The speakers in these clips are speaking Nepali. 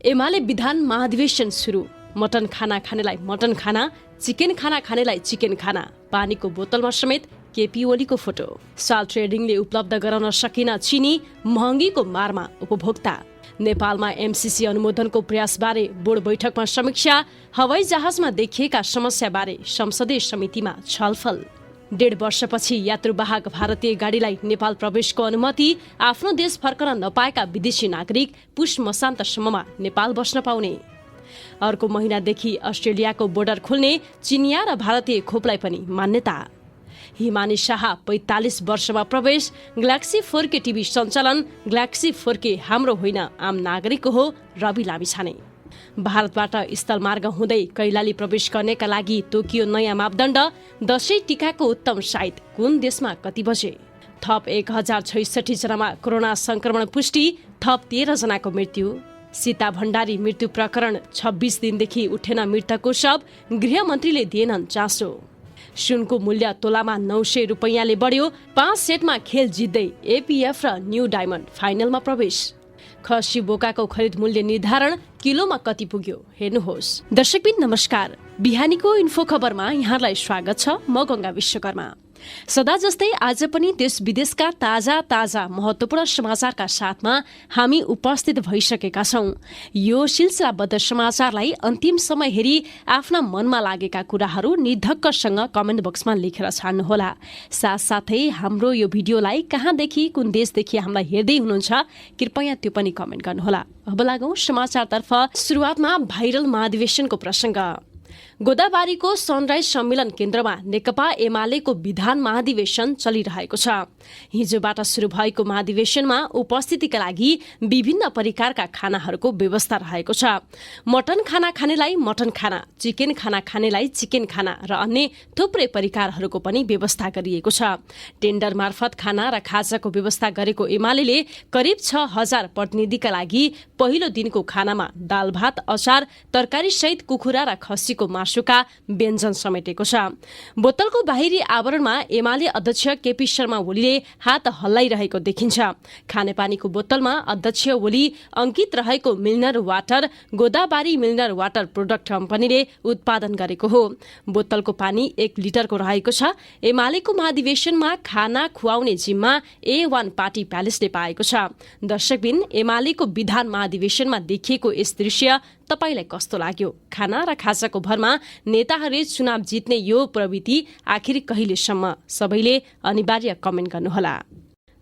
एमाले विधान महाधिवेशन सुरु। मटन खाना खानेलाई मटन खाना, चिकन खाना खानेलाई चिकन खाना। पानीको बोतलमा समेत केपी ओलीको फोटो। साल ट्रेडिङले उपलब्ध गराउन सकिन चिनी, महँगीको मारमा उपभोक्ता। नेपालमा एमसीसी अनुमोदनको प्रयासबारे बोर्ड बैठकमा समीक्षा। हवाई जहाजमा देखिएका समस्याबारे संसदीय समितिमा छलफल। 1.5 वर्षपछि यात्रुवाहक भारतीय गाडीलाई नेपाल प्रवेशको अनुमति। आफ्नो देश फर्कन नपाएका विदेशी नागरिक पुष मसान्तसम्ममा नेपाल बस्न पाउने। अर्को महिनादेखि अस्ट्रेलियाको बोर्डर खुल्ने। चिनिया र भारतीय खोपलाई पनि मान्यता। हिमानी शाह 45 वर्षमा प्रवेश। ग्यालेक्सी 4K टिभी सञ्चालन। ग्यालेक्सी 4K हाम्रो होइन, आम नागरिकको हो। रवि लामिछाने। भारतबाट स्थलमार्ग हुँदै कैलाली प्रवेश गर्नेका लागि तोकियो नयाँ मापदण्ड। दशैं टीकाको उत्तम साइत कुन देशमा कति बजे। थप 1066 जनामा कोरोना संक्रमण पुष्टि। थप 13 जनाको मृत्यु। सीता भण्डारी मृत्यु प्रकरण 26 दिनदेखि उठेन मृतकको शव। गृहमन्त्रीले दिएनन् चासो। सुनको मूल्य तोलामा 900 रुपैयाँले बढ्यो। 5 सेटमा खेल जित्दै एपीएफ र न्यू डायमन्ड फाइनलमा प्रवेश। खसी बोकाको खरिद मूल्य निर्धारण किलोमा कति पुग्यो हेर्नुहोस्। दर्शकबिन नमस्कार, बिहानीको इन्फो खबरमा यहाँलाई स्वागत छ। म गंगा विश्वकर्मा। सदा जस्तै आज पनि देश विदेशका ताजा महत्वपूर्ण समाचारका साथमा हामी उपस्थित भइसकेका छौं। यो सिलसिलाबद्ध समाचारलाई अन्तिम समय हेरी आफ्ना मनमा लागेका कुराहरू निर्धक्कसँग कमेन्ट बक्समा लेखेर छाड्नुहोला। साथसाथै हाम्रो यो भिडियोलाई कहाँदेखि कुन देशदेखि हामीलाई हेर्दै हुनुहुन्छ कृपया त्यो पनि कमेन्ट गर्नुहोला। अब लागौं समाचारतर्फ। सुरुवातमा भाइरल महाधिवेशनको प्रसंग। गोदाबारीको सनराइज सम्मेलन केन्द्रमा नेकपा एमालेको विधान महाधिवेशन चलिरहेको छ। हिजोबाट सुरु भएको महाधिवेशनमा उपस्थितिका लागि विभिन्न परिकारका खानाहरूको व्यवस्था रहेको छ। मटन खाना खानेलाई मटन खाना, चिकन खाना खानेलाई चिकन खाना र अन्य थुप्रै परिकारहरूको पनि व्यवस्था गरिएको छ। टेन्डर मार्फत खाना र खाजाको व्यवस्था गरेको एमालेले करिब 6000 प्रतिनिधिका लागि पहिलो दिनको खानामा दाल भात, अचार, तरकारी सहित कुखुरा र खसीको मासुका व्यञ्जन समेटेको छ। बोतलको बाहिरी आवरणमा एमाले अध्यक्ष केपी शर्मा ओलीले हात हल्लाइरहेको देखिन्छ। खानेपानीको बोतलमा अध्यक्ष ओली अंकित रहेको mineral water Godabari mineral water product कम्पनीले उत्पादन गरेको हो। बोतलको पानी 1 लिटरको रहेको छ। एमालेको महाधिवेशनमा खाना खुवाउने जिम्मा A1 पार्टी प्यालेसले पाएको छ। दर्शकबिन, एमालेको विधान महाधिवेशनमा देखिएको यस दृश्य तपाईलाई कस्तो लाग्यो? खाना र खाजाको भरमा नेताहरूले चुनाव जित्ने यो प्रवृत्ति आखिर कहिलेसम्म? सबैले अनिवार्य कमेन्ट गर्नुहोला।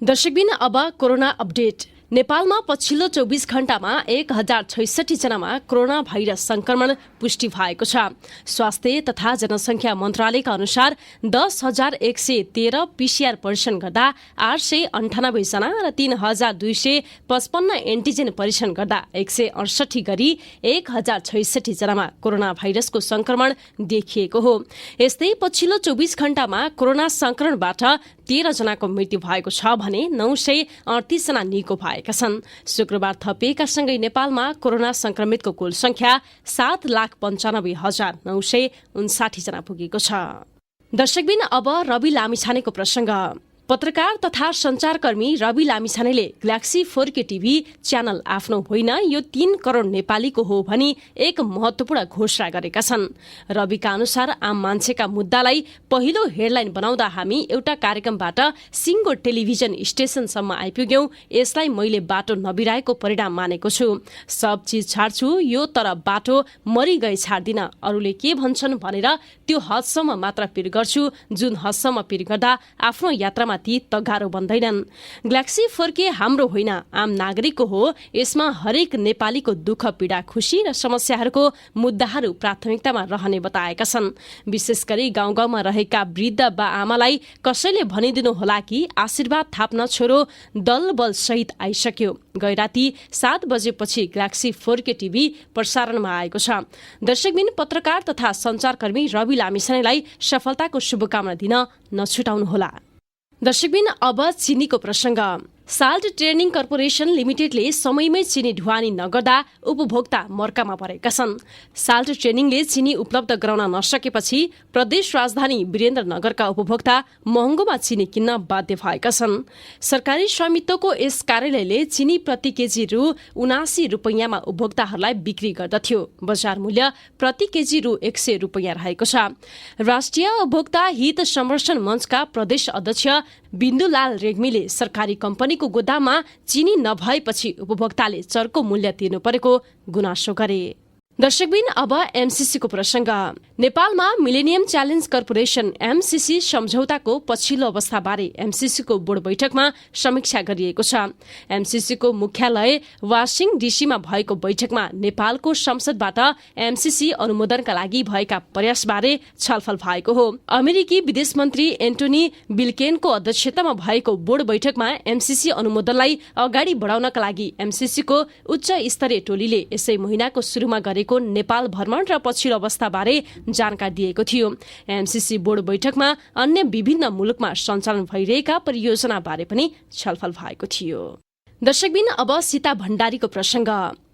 दर्शकबिन, अब कोरोना अपडेट। नेपालमा पछिल्लो 24 घण्टामा 1066 जनामा कोरोना भाइरस संक्रमण पुष्टि भएको छ। स्वास्थ्य तथा जनसंख्या मन्त्रालयका अनुसार 10,113 पीसीआर परीक्षण गर्दा 898 जना र 3,255 एन्टिजेन परीक्षण गर्दा 168 गरी 1066 जनामा कोरोना भाइरसको संक्रमण देखिएको हो। यस्तै पछिल्लो 24 घण्टामा कोरोना संक्रमणबाट 13 जनाको मृत्यु भएको छ भने 938 जना निको भएका छन्। शुक्रबार थपिएका सँगै नेपालमा कोरोना संक्रमितको कुल संख्या 7,95,959 जना पुगेको छ। दर्शकबिन, अब रवि लामिछानेको प्रसंग। पत्रकार तथा संचारकर्मी रवि लामिछानेले ग्यालेक्सी 4K टिभी च्यानल आफ्नो होइन, यो 3 करोड नेपालीको हो भनी एक महत्वपूर्ण घोषणा गरेका छन्। रविका अनुसार आम मान्छेका मुद्दालाई पहिलो हेडलाइन बनाउँदा हामी एउटा कार्यक्रमबाट सिङ्गो टेलिभिजन स्टेशनसम्म आइपुग्यौं। यसलाई मैले बाटो नबिराएको परिणाम मानेको छु। सब चीज छाड्छु यो, तर बाटो मरि गए छाड्दिन। अरूले के भन्छन् भनेर त्यो हदसम्म मात्र पिर गर्छु, जुन हदसम्म पिर गर्दा आफ्नो यात्रामा ती तगारो बन्दैनन्। ग्यालेक्सी 4K हाम्रो होइन, आम नागरिकको हो। यसमा हरेक नेपालीको दुःख, पीडा, खुशी र समस्याहरूको मुद्दाहरू प्राथमिकतामा रहने बताएका छन्। विशेष गरी गाउँ गाउँमा रहेका वृद्ध बा आमालाई कसैले भनिदिनु होला कि आशीर्वाद थाप्न छोरो दल बल सहित आइसक्यो। गैराती 7 बजेपछि ग्यालेक्सी 4K टिभी प्रसारणमा आएको छ। दर्शकबिन, पत्रकार तथा संचारकर्मी रवि लामिछानेलाई सफलताको शुभकामना दिन नछुटाउनुहोला। दर्शकबिन, अब चिनीको प्रसंग। साल्ट ट्रेडिङ कर्पोरेसन लिमिटेडले समयमै चिनी ढुवानी नगर्दा उपभोक्ता मर्कामा परेका छन्। साल्ट ट्रेडिङले चिनी उपलब्ध गराउन नसकेपछि प्रदेश राजधानी वीरेन्द्रनगरका उपभोक्ता महँगोमा चिनी किन्न बाध्य भएका छन्। सरकारी स्वामित्वको यस कार्यालयले चिनी प्रति केजी रु 79 रुपैयाँमा उपभोक्ताहरूलाई बिक्री गर्दथ्यो। बजार मूल्य प्रति केजी रु 100 रुपैयाँ रहेको छ। राष्ट्रिय उपभोक्ता हित संरक्षण मञ्चका प्रदेश अध्यक्ष बिन्दुलाल रेग्मीले सरकारी कम्पनीको गोदाममा चिनी नभएपछि उपभोक्ताले चर्को मूल्य तिर्नु परेको गुनासो गरे। दर्शकबिन अब एमसीसीको प्रसंग। नेपालमा मिलेनियम च्यालेन्ज कर्पोरेसन एमसीसी सम्झौताको पछिल्लो अवस्थाबारे एमसीसीको बोर्ड बैठकमा समीक्षा गरिएको छ। एमसीसीको मुख्यालय वासिङ डीसीमा भएको बैठकमा नेपालको संसदबाट एमसीसी अनुमोदनका लागि भएका प्रयासबारे छलफल भएको हो। अमेरिकी विदेश मन्त्री एन्टोनी बिल्केनको अध्यक्षतामा भएको बोर्ड बैठकमा एमसीसी अनुमोदनलाई अगाडि बढाउनका लागि एमसीसीको उच्च स्तरीय टोलीले यसै महिनाको सुरुमा गरेको नेपाल भ्रमण र पछिल्लो अवस्थाबारे जानकारी दिएको थियो। एमसीसी बोर्ड बैठकमा अन्य विभिन्न मुलुकमा सञ्चालन भइरहेका परियोजनाबारे पनि छलफल भएको थियो। दर्शकबिन अब सीता भण्डारीको प्रसंग।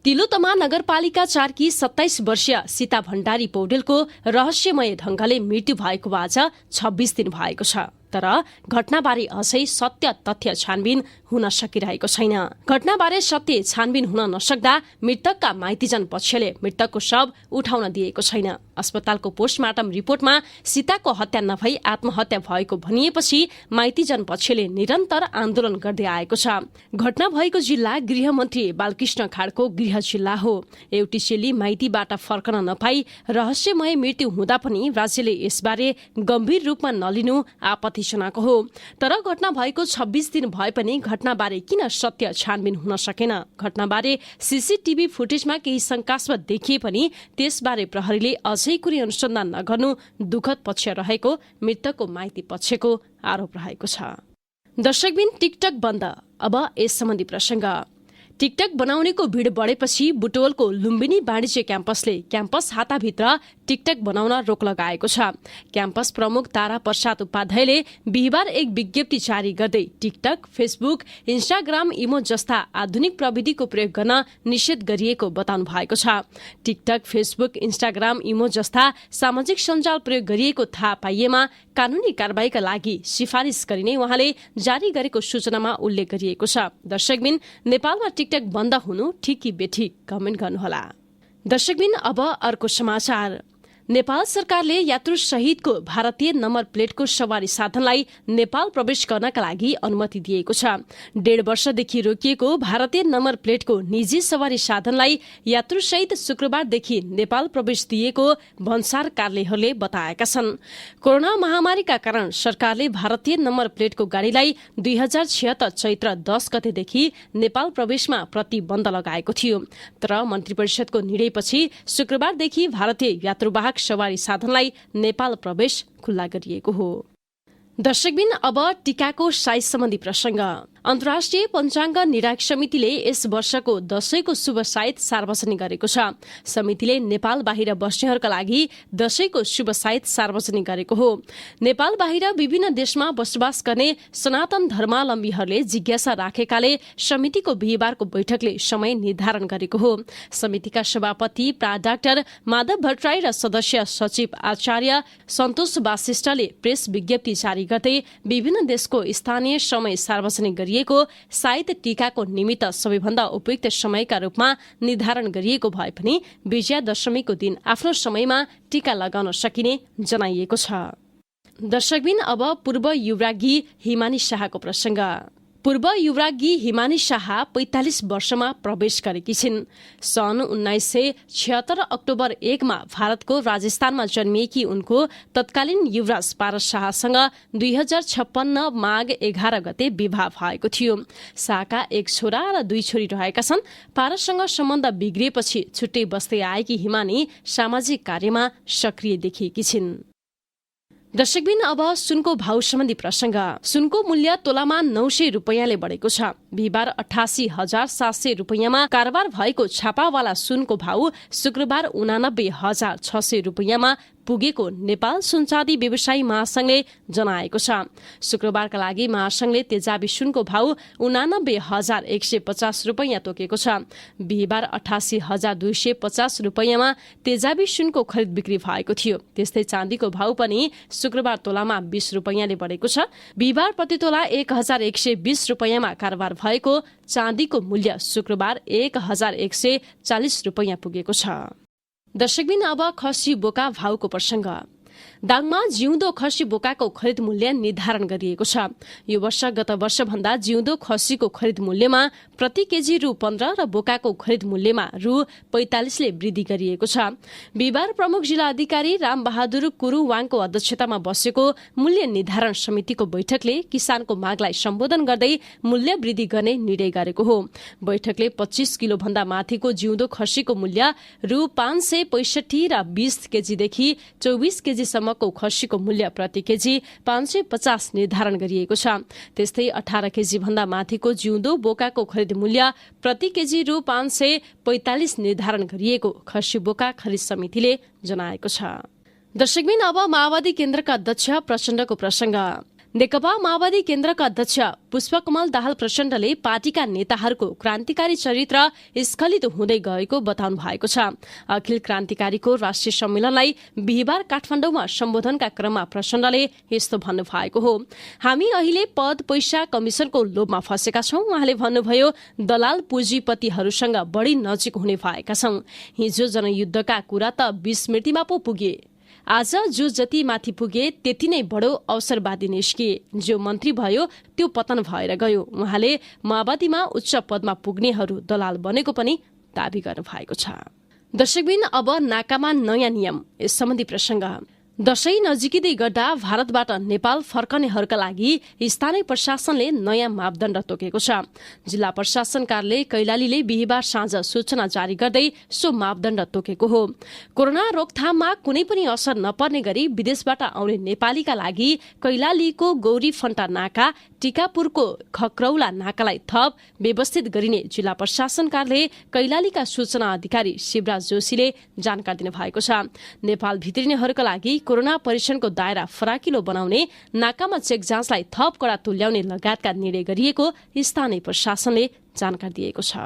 तिलोतमा नगरपालिका 4 की 27 वर्षीय सीता भण्डारी पौडेलको रहस्यमय ढंगले मृत्यु भएको आज 26 दिन भएको छ। तर घटनाबारे अझै सत्य तथ्य छानबिन हुन सकिरहेको छैन। घटनाबारे सत्य छानबिन हुन नसक्दा मृतकका माइतीजन पक्षले मृतकको शव उठाउन दिएको छैन। अस्पतालको पोस्टमार्टम रिपोर्टमा सीताको हत्या नभई आत्महत्या भएको भनिएपछि माइतीजन पक्षले निरन्तर आन्दोलन गर्दै आएको छ। घटना भएको जिल्ला गृहमन्त्री बालकृष्ण खाडको गृह जिल्ला हो। एउटी चेली माइतीबाट फर्कन नपाई रहस्यमय मृत्यु हुँदा पनि राज्यले यसबारे गम्भीर रूपमा नलिनु आपत्तिजनक हो। तर घटना भएको 26 दिन भए पनि घटनाबारे किन सत्य छानबिन हुन सकेन? घटनाबारे सीसीटीभी फुटेजमा केही शंकास्पद देखिए पनि त्यसबारे प्रहरीले अझै कुनै अनुसन्धान नगर्नु दुःखद पक्ष रहेको मृतकको माइती पक्षको आरोप रहेको छ। दर्शकबिन टिकटक बन्द। अब यस सम्बन्धी प्रसंग। टिकटक बनाउनेको भिड बढेपछि बुटवलको लुम्बिनी वाणिज्य क्याम्पसले क्याम्पस हाताभित्र टिकटक बनाउन रोक लगाएको छ। क्याम्पस प्रमुख तारा प्रसाद उपाध्यायले बिहिबार एक विज्ञप्ति जारी गर्दै टिकटक, फेसबुक, इन्स्टाग्राम, इमो जस्ता आधुनिक प्रविधिको प्रयोग गर्न निषेध गरिएको बताउनु भएको छ। टिकटक, फेसबुक, इन्स्टाग्राम, इमो जस्ता सामाजिक सञ्जाल प्रयोग गरिएको थाहा पाइएमा कानूनी कारबाहीका लागि सिफारिस गरिने उहाँले जारी गरेको सूचनामा उल्लेख गरिएको छ। दर्शकबिन, नेपालमा टिकटक बन्द हुनु ठिक कि बेठिक कमेन्ट गर्नुहोला। दर्शकबिन, अब अर्को समाचार। नेपाल सरकारले यात्रु सहितको भारतीय नम्बर प्लेटको सवारी साधनलाई नेपाल प्रवेश गर्नका लागि अनुमति दिएको छ। 1.5 वर्षदेखि रोकिएको भारतीय नम्बर प्लेटको निजी सवारी साधनलाई यात्रु सहित शुक्रबारदेखि नेपाल प्रवेश दिएको भन्सार कार्यालयहरूले बताएका छन्। कोरोना महामारीका कारण सरकारले भारतीय नम्बर प्लेटको गाडीलाई 2076 चैत्र 10 गतेदेखि नेपाल प्रवेशमा प्रतिबन्ध लगाएको थियो। तर मन्त्री परिषदको निर्णयपछि शुक्रबारदेखि भारतीय यात्रुवाहक सवारी साधनलाई नेपाल प्रवेश खुल्ला गरिएको हो। दर्शकबिन, अब टीकाको साइज सम्बन्धी प्रसंग। अन्तर्राष्ट्रिय पञ्चाङ्ग निराक समितिले यस वर्षको दशैंको शुभ साइत सार्वजनिक गरेको छ। समितिले नेपाल बाहिर बस्नेहरूका लागि दशैंको शुभ साइत सार्वजनिक गरेको हो। नेपाल बाहिर विभिन्न देशमा बसोबास गर्ने सनातन धर्मावलम्बीहरूले जिज्ञासा राखेकाले समितिको बिहिबारको बैठकले समय निर्धारण गरेको हो। समितिका सभापति प्रा डाक्टर माधव भट्टराई र सदस्य सचिव आचार्य सन्तोष वासिष्ठले प्रेस विज्ञप्ति जारी गर्दै विभिन्न देशको स्थानीय समय सार्वजनिक गरिएको साइत टीकाको निमित्त सबैभन्दा उपयुक्त समयका रूपमा निर्धारण गरिएको भए पनि विजयादशमीको दिन आफ्नो समयमा टीका लगाउन सकिने जनाइएको छ। दर्शकबिन, अब पूर्व युवराज्ञी हिमानी शाहको प्रसंग। पूर्व युवराज्ञी हिमानी शाह 45 वर्षमा प्रवेश गरेकी छिन्। सन् 1976 अक्टोबर 1 मा भारतको राजस्थानमा जन्मिएकी उनको तत्कालीन युवराज पारस शाहसँग 2056 माघ 11 गते विवाह भएको थियो। शाहका एक छोरा र 2 छोरी रहेका छन्। पारससँग सम्बन्ध बिग्रिएपछि छुट्टै बस्दै आएकी हिमानी सामाजिक कार्यमा सक्रिय देखिएकी छिन्। दर्शकबिन, अब सुनको भाउ सम्बन्धी प्रसंग। सुनको मूल्य तोलामा 900 रुपैयाँले बढेको छ। बिहिबार 88,700 रुपैयाँमा कारोबार भएको छापावाला सुनको भाउ शुक्रबार 89,600 रुपैयाँमा पुगेको नेपाल सुनचाँदी व्यवसायी महासंघले जनाएको छ। शुक्रबारका लागि महासंघले तेजाबी सुनको भाउ 89,150 रुपैयाँ तोकेको छ। बिहिबार 88,250 रुपैयाँमा तेजाबी सुनको खरिद बिक्री भएको थियो। त्यस्तै चाँदीको भाउ पनि शुक्रबार तोलामा 20 रुपैयाँले बढेको छ। बिहिबार प्रति तोला 1,120 रुपैयाँमा कारोबार भएको चाँदीको मूल्य शुक्रबार 1,140 रुपैयाँ पुगेको छ। दर्शकबिन अब खसी बोका भाउको प्रसंग। दाङमा जिउँदो खसी बोकाको खरिद मूल्य निर्धारण गरिएको छ। यो वर्ष गत वर्षभन्दा जिउँदो खसीको खरिद मूल्यमा प्रति केजी रु 15 र बोकाको खरिद मूल्यमा रु 45 ले वृद्धि गरिएको छ। बिहिबार प्रमुख जिल्ला अधिकारी रामबहादुर कुरुवाङको अध्यक्षतामा बसेको मूल्य निर्धारण समितिको बैठकले किसानको मागलाई सम्बोधन गर्दै मूल्य वृद्धि गर्ने निर्णय गरेको हो। बैठकले 25 किलो भन्दा माथिको जिउँदो खसीको मूल्य रु 565 र 20 केजीदेखि 24 केजीसम्मको खसीको मूल्य प्रति केजी 550 निर्धारण गरिएको छ। त्यस्तै 18 केजी भन्दा माथिको जिउँदो बोकाको खरिद मूल्य प्रति केजी रु 545 निर्धारण गरिएको खसी बोका खरिद समितिले जनाएको छ। दर्शकबिन अब माओवादी केन्द्रका अध्यक्ष प्रचण्डको प्रसंग। नेकपा माओवादी केन्द्रका अध्यक्ष पुष्पकमल दाहाल प्रचण्डले पार्टीका नेताहरूको क्रान्तिकारी चरित्र स्खलित हुँदै गएको बताउनु भएको छ। अखिल क्रान्तिकारीको राष्ट्रिय सम्मेलनलाई बिहिबार काठमाडौँमा सम्बोधनका क्रममा प्रचण्डले यस्तो भन्नु भएको हो। हामी अहिले पद पैसा कमिसनको लोभमा फँसेका छौं। उहाँले भन्नुभयो, दलाल पुँजीपतिहरूसँग बढी नजिक हुने भएका छौं। हिजो जनयुद्धका कुरा त विस्मृतिमा पो पुगे। आज जो जति माथि पुगे त्यति नै बडो अवसरवादी निस्किए। जो मन्त्री भयो त्यो पतन भएर गयो। उहाँले माओवादीमा उच्च पदमा पुग्नेहरू दलाल बनेको पनि दावी गर्नु भएको छ। दर्शकबिन अब नाकामा नयाँ नियम यस सम्बन्धी प्रसंग। दशैं नजिकिँदै गर्दा भारतबाट नेपाल फर्कनेहरूका लागि स्थानीय प्रशासनले नयाँ मापदण्ड तोकेको छ। जिल्ला प्रशासन कार्यालय कैलालीले बिहिबार साँझ सूचना जारी गर्दै सो मापदण्ड तोकेको हो। कोरोना रोकथाममा कुनै पनि असर नपर्ने गरी विदेशबाट आउने नेपालीका लागि कैलालीको गौरी फन्टा नाका, टिकापुरको खक्रौला नाकालाई थप व्यवस्थित गरिने जिल्ला प्रशासन कार्यालय कैलालीका सूचना अधिकारी शिवराज जोशीले जानकारी दिनुभएको छ। नेपाल भित्रिनेहरूका लागि कोरोना परीक्षणको दायरा फराकिलो बनाउने, नाकामा चेक जाँचलाई थप कडा तुल्याउने लगायतका निर्णय गरिएको स्थानीय प्रशासनले जानकारी दिएको छ।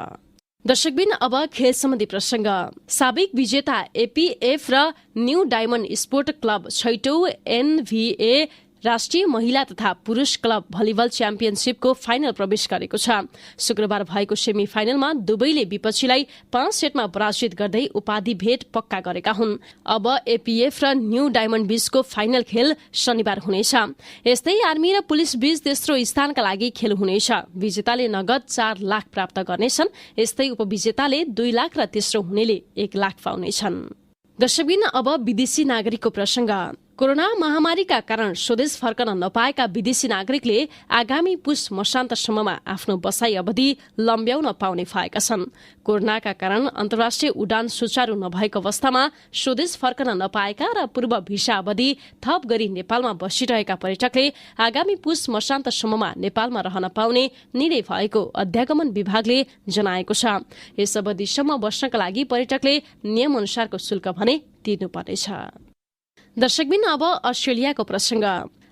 दर्शकबिन अब खेल सम्बन्धी प्रसंग। साबिक विजेता एपीएफ र न्यू डायमण्ड स्पोर्ट क्लब छैटौं एनभीए राष्ट्रिय महिला तथा पुरुष क्लब भलिबल च्याम्पियनशिपको फाइनल प्रवेश गरेको छ। शुक्रबार भएको सेमी फाइनलमा दुवैले विपक्षीलाई 5 सेटमा पराजित गर्दै उपाधि भेट पक्का गरेका हुन्। अब एपीएफ र न्यू डायमण्ड बीचको फाइनल खेल शनिबार हुनेछ। यस्तै आर्मी र पुलिस बीच तेस्रो स्थानका लागि खेल हुनेछ। विजेताले नगद 4 लाख प्राप्त गर्नेछन्। यस्तै उपविजेताले 2 लाख र तेस्रो हुनेले 1 लाख पाउनेछन्। दर्शकबिन अब विदेशी नागरिकको प्रसंग। कोरोना महामारीका कारण स्वदेश फर्कन नपाएका विदेशी नागरिकले आगामी पुष मसान्तसम्ममा आफ्नो बसाई अवधि लम्ब्याउन पाउने भएका छन्। कोरोनाका कारण अन्तर्राष्ट्रिय उडान सुचारू नभएको अवस्थामा स्वदेश फर्कन नपाएका र पूर्व भिसा अवधि थप गरी नेपालमा बसिरहेका पर्यटकले आगामी पुष मसान्तसम्ममा नेपालमा रहन पाउने निर्णय भएको अध्यागमन विभागले जनाएको छ। यस अवधिसम्म बस्नका लागि पर्यटकले नियम अनुसारको शुल्क भने तिर्नुपर्नेछ। दर्शकबिन अब अस्ट्रेलियाको प्रसंग।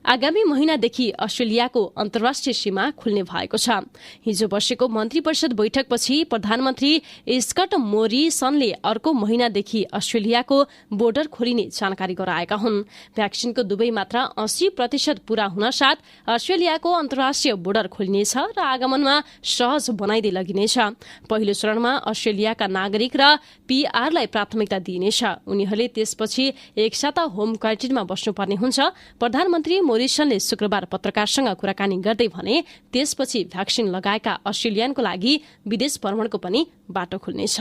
आगामी महिनादेखि अस्ट्रेलियाको अन्तर्राष्ट्रिय सीमा खुल्ने भएको छ। हिजो बसेको मन्त्री परिषद बैठकपछि प्रधानमन्त्री स्कट मोरिसनले अर्को महिनादेखि अस्ट्रेलियाको बोर्डर खोलिने जानकारी गराएका हुन्। भ्याक्सिनको दुवै मात्रा 80% पूरा हुन साथ अस्ट्रेलियाको अन्तर्राष्ट्रिय बोर्डर खोलिनेछ र आगमनमा सहज बनाइदै लगिनेछ। पहिलो चरणमा अस्ट्रेलियाका नागरिक र पीआरलाई प्राथमिकता दिइनेछ। उनीहरूले त्यसपछि एक साता होम क्वारेन्टाइनमा बस्नुपर्ने हुन्छ। प्रधानमन्त्री मोरिसनले शुक्रबार पत्रकारसँग कुराकानी गर्दै भने त्यसपछि भ्याक्सिन लगाएका अस्ट्रेलियनको लागि विदेश भ्रमणको पनि बाटो खुल्नेछ।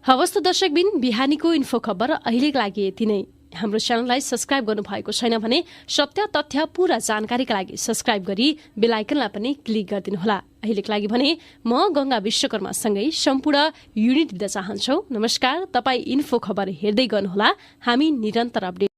हवस् त दर्शकबिन, बिहानीको इन्फो खबर अहिलेको लागि यति नै। हाम्रो च्यानललाई सब्स्क्राइब गर्नु भएको छैन भने सत्य तथ्य पूरा जानकारीका लागि सब्स्क्राइब गरी बेल आइकनलाई पनि क्लिक गरिदिनुहोला। अहिलेको लागि भने म गंगा विश्वकर्मा सँगै सम्पूर्ण युनिट दिन चाहन्छौ। नमस्कार। तपाई इन्फो खबर हेर्दै गर्नुहोला। हामी निरन्तर अपडेट